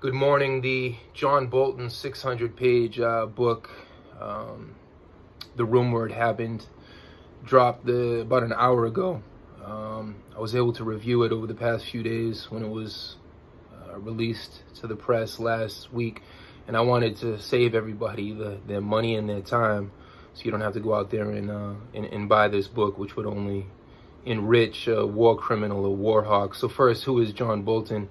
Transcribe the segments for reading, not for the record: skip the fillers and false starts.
Good morning. The John Bolton 600-page book, The Room Where It Happened, dropped about an hour ago. I was able to review it over the past few days when it was released to the press last week, and I wanted to save everybody their money and their time, so you don't have to go out there and buy this book, which would only enrich a war criminal, a war hawk. So first, who is John Bolton?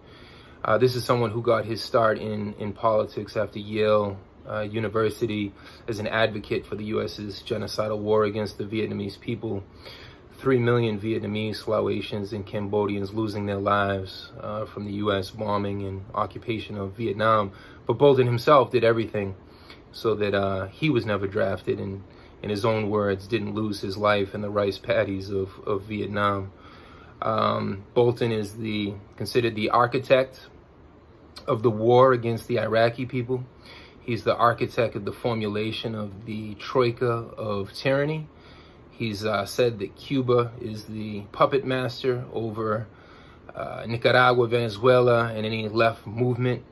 This is someone who got his start in politics after Yale University as an advocate for the U.S.'s genocidal war against the Vietnamese people. 3 million Vietnamese, Laotians, and Cambodians losing their lives from the U.S. bombing and occupation of Vietnam. But Bolton himself did everything so that he was never drafted and, in his own words, didn't lose his life in the rice paddies of Vietnam. Bolton is considered the architect of the war against the Iraqi people. He's the architect of the formulation of the troika of tyranny. He's said that Cuba is the puppet master over Nicaragua, Venezuela, and any left movement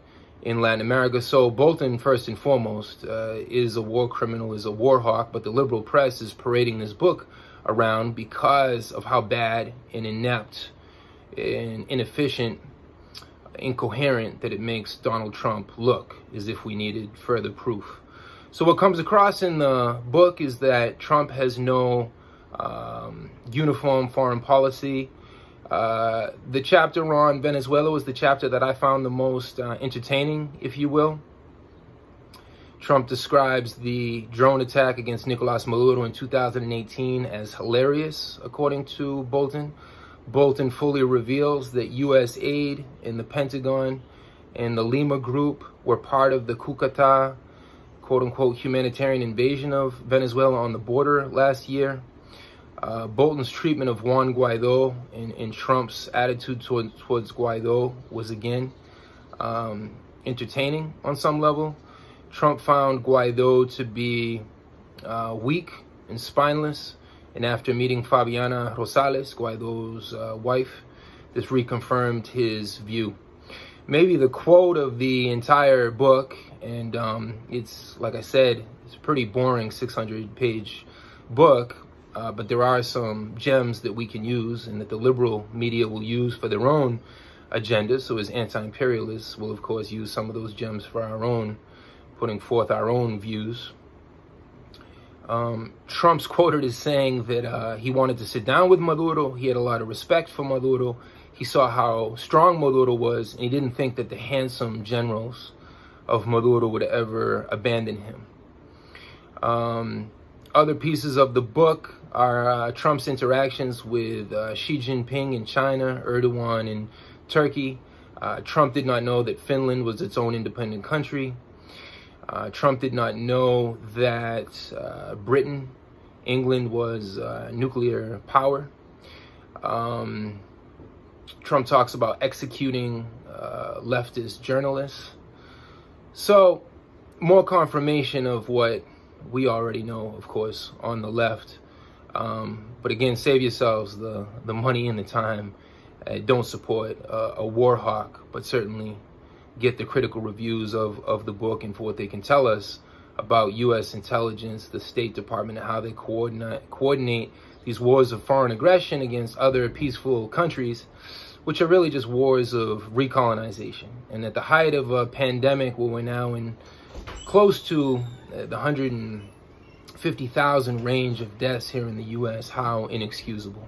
in Latin America. So Bolton, first and foremost, is a war criminal, is a war hawk, but the liberal press is parading this book around because of how bad and inept and inefficient, incoherent that it makes Donald Trump look, as if we needed further proof. So what comes across in the book is that Trump has no uniform foreign policy. The chapter on Venezuela was the chapter that I found the most entertaining, if you will. Trump describes the drone attack against Nicolas Maduro in 2018 as hilarious, according to Bolton. Bolton fully reveals that U.S. aid in the Pentagon and the Lima Group were part of the Cúcuta, quote-unquote, humanitarian invasion of Venezuela on the border last year. Bolton's treatment of Juan Guaido and Trump's attitude towards Guaido was, again, entertaining on some level. Trump found Guaido to be weak and spineless. And after meeting Fabiana Rosales, Guaido's wife, this reconfirmed his view. Maybe the quote of the entire book, and it's, like I said, it's a pretty boring 600-page book, but there are some gems that we can use and that the liberal media will use for their own agenda. So as anti-imperialists, we'll, of course, use some of those gems for our own, putting forth our own views. Trump's quoted as saying that he wanted to sit down with Maduro. He had a lot of respect for Maduro. He saw how strong Maduro was, and he didn't think that the handsome generals of Maduro would ever abandon him. Other pieces of the book are Trump's interactions with Xi Jinping in China, Erdogan in Turkey. Trump did not know that Finland was its own independent country. Trump did not know that Britain, England was nuclear power. Trump talks about executing leftist journalists. So more confirmation of what we already know, of course, on the left. But again, save yourselves the money and the time. Don't support a war hawk, but certainly get the critical reviews of the book and for what they can tell us about U.S. intelligence, the State Department, and how they coordinate these wars of foreign aggression against other peaceful countries, which are really just wars of recolonization. And at the height of a pandemic, where we're now in close to the 150,000 range of deaths here in the U.S., how inexcusable.